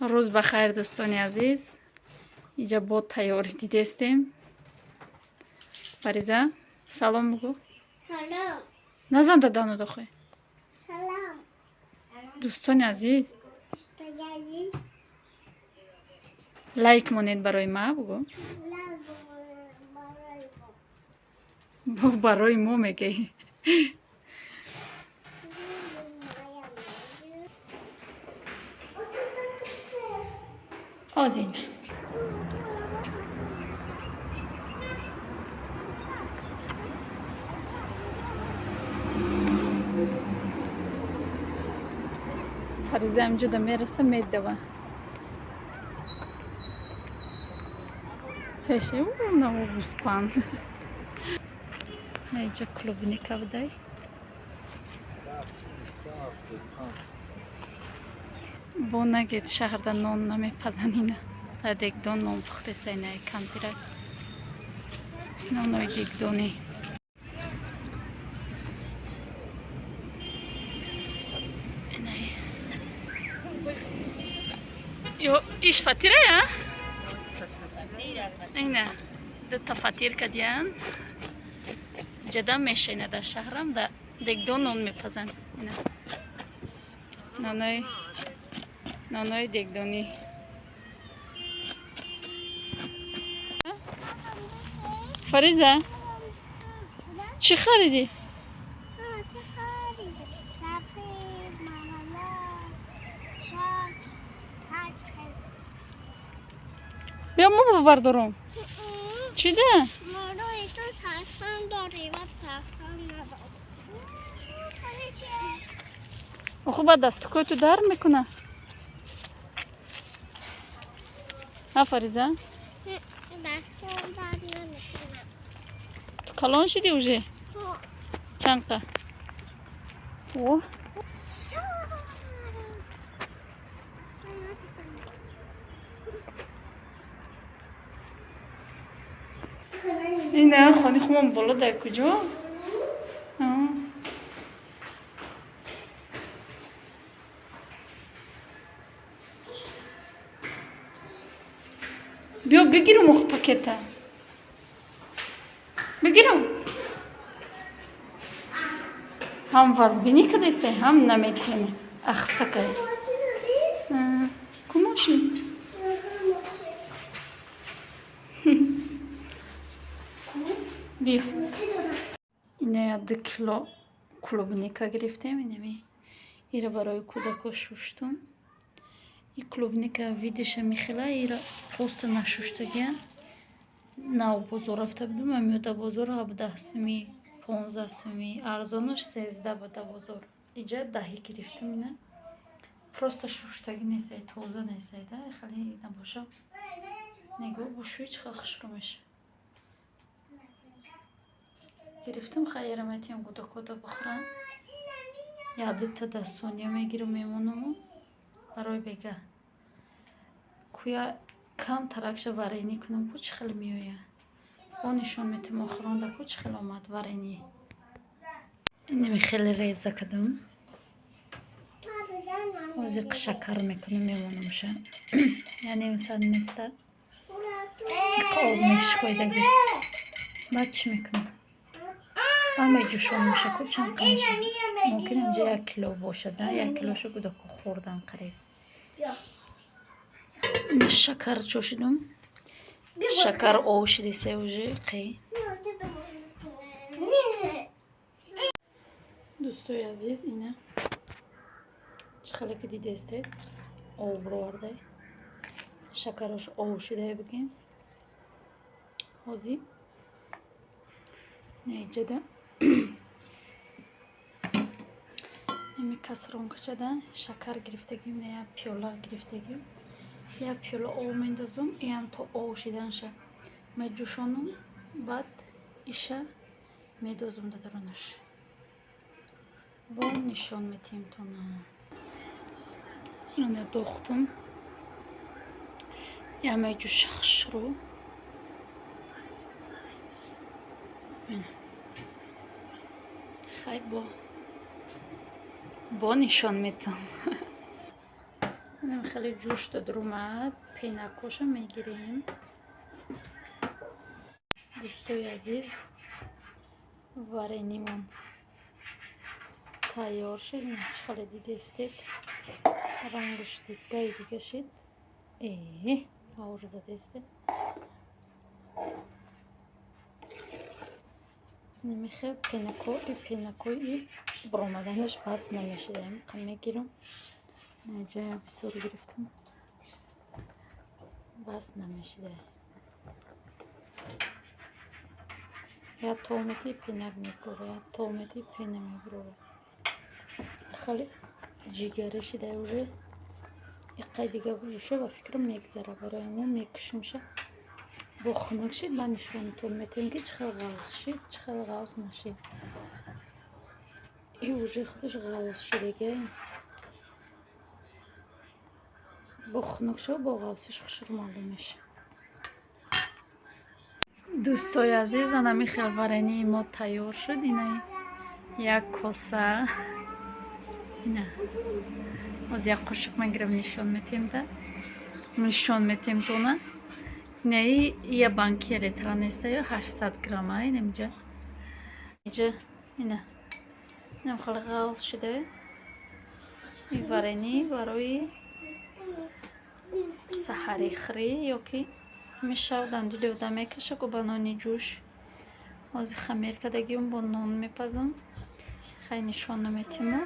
روز بخیر دوستان عزیز. اینجا با تیاری دیدستیم. فریزه سلام بگو. سلام. نزن دادانو دخوی. سلام. دوستان عزیز. لایک مونید برای ما بگو. برای ما میگی. آزین فریزه امجا دا میرسه میدوه پیشه اونو بوسپان اینجا کلوبنیکا بدای با نگید شهر دا نون نمیپزنینه دیگ دون نون پخته سینه کم پیره نونوی دیگ دونی یو ایش فاتیره یا؟ اینه دو تا فاتیر کدیان جدا میشینه در شهرم در دیگ دو نون میپزن اینه نانوی دیگ دونی فریزه چی خریدی؟ بیا مو ببردارم چی ده؟ ماروی تو ترسم داری و ترسم نداری. آخه بعد دستکای تو در میکنه ها فریزه؟ دستم در نمیکنم. تو کلان شدی اوژه؟ چند اوه اینه خانی خونم بالا در کجا؟ بیا بگیرم اخ پاکته بگیرم هم وزبینی که دیسته هم نمیتینه اخسکه کماشی بیا اینه 2 کیلو کلوبنیکا گرفتیم اینه برای کودکا شوشتم این کلوبنیکا ویدیش میخیله اینه پوست نشوشتگیه نو بازار رفته بودم امیوده بازار 17 سومی 15 سومی ارزانش 13 بوده بازار اینجا 10 گرفتم اینه پروست شوشتگی نیست تازه نیست خیلی نباشه نگاه بوشوی چقدر خشکمش گرفتم خیلی میتیم کودکا بخورن یادت تا دستانیا میگیرم میمونم برای بگه کویا کم ترکش ورینی کنم کوچ خیلی میویه با نشون میتیم آخران دا کوچ خیلی آمد ورینی اینمی خیلی ریزه کدم وزیق شکر میکنم میمونمشه یعنی مثلا نیسته آب میشکوی دگیست بعد چی میکنم همه جوشان میشه کو چند کنشه ممکن اینجا 1 کیلو باشه ده 1 کیلوشو کودک خوردن قریب این شکر چوشیدم شکر اوش دیسه اوجه قی دوستای عزیز اینه چخاله که دیده استید آب رو ورده شکرش اوشیده بگیم حوزی نیجه ده نمی کسرون کچدن شکر گرفتگیم نه یا پیولا گرفتگیم یا پیولا او مندازم این تو اوشیدن شه مجوشانم بعد ایشه میدازم دادرانش با نشان میتیم تونه اینه دوختم یا میجو شخص رو خیلی با نشان میتم Нам хеле ҷӯш дод омад. Пенакоша мегирем. Дӯстои азиз, варенимон тайёр шуд. Чӣ хеле дидестед? Рангаш диггаи дига шуд. Аур задестед. Намехел пенакои баромаданаш бас намешуда. Ям мегирам. Наҷая бисёр гирифтам. Бас намешуда. Я томети пенак мебурам, я томети пена мебурам. Хеле ҷигаре шуда уже. Иққай дига гӯша ба фикрам мегзара барои мо мекушимша. Бо хунук шид ба нишонатон метем ки чӣ хел ғавз шид, чӣ хел ғавз нашид. И уже худаш ғавз шудага. бо хунукша бо ғавзиш хушрӯ маълум меша. Дӯстои азиз, анами хел варении мо тайёр шуд. Ина як коса. Ина боз як қошиқ мегирам нишон метем да. Нишон метем тона. Ина я банки литра неста ё 800 грамма. Ина инҷа. Ина. Ина хел ғавз шуда. И варени барои саҳари хирӣ ё ки ҳамеша одам дили одам мекаша ки ба нони ҷӯш ози хамир кардагиам бо нон мепазам. Хай нишон наметимо.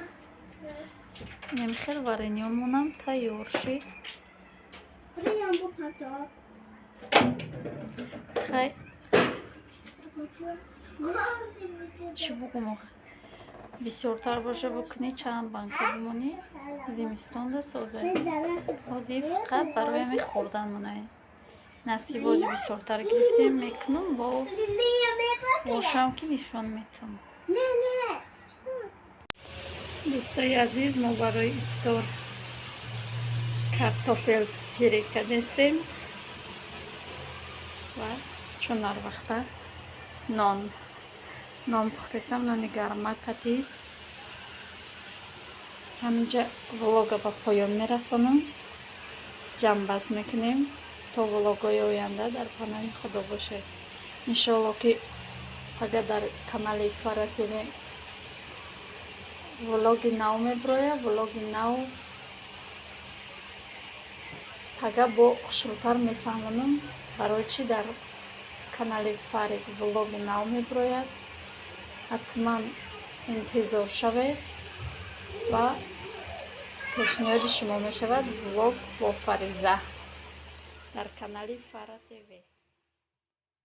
Инам хел варениёмонам тайёр шуд. Хай чӣ бугум бисёртар боша букунӣ, чанд банка бимонӣ. Зимистон да соза. Ози фақат барои ҳамин хӯрдан монаи. Наси бози бисёртар гирифтем мекунам бо бошам ки нишон метам. Дӯстои азиз, мо барои ифтор картофел фирӣ кардестем ва чун нарвахта нон пухтестам. нони гармакати ҳаминҷа влога ба поён мерасонам. ҷамъбаст мекунем то влогои оянда дар канали худо бошед. иншоалло ки агар дар канали Фара ТВ влоги нав меброяд, влоги нав агар бо хушрӯтар мефаҳмонам барои чӣ дар канали Фари влоги нав меброяд. ҳатман интизор шавед ва пешниҳоди шумо мешавад влог бо Фариза дар канали Фара ТВ.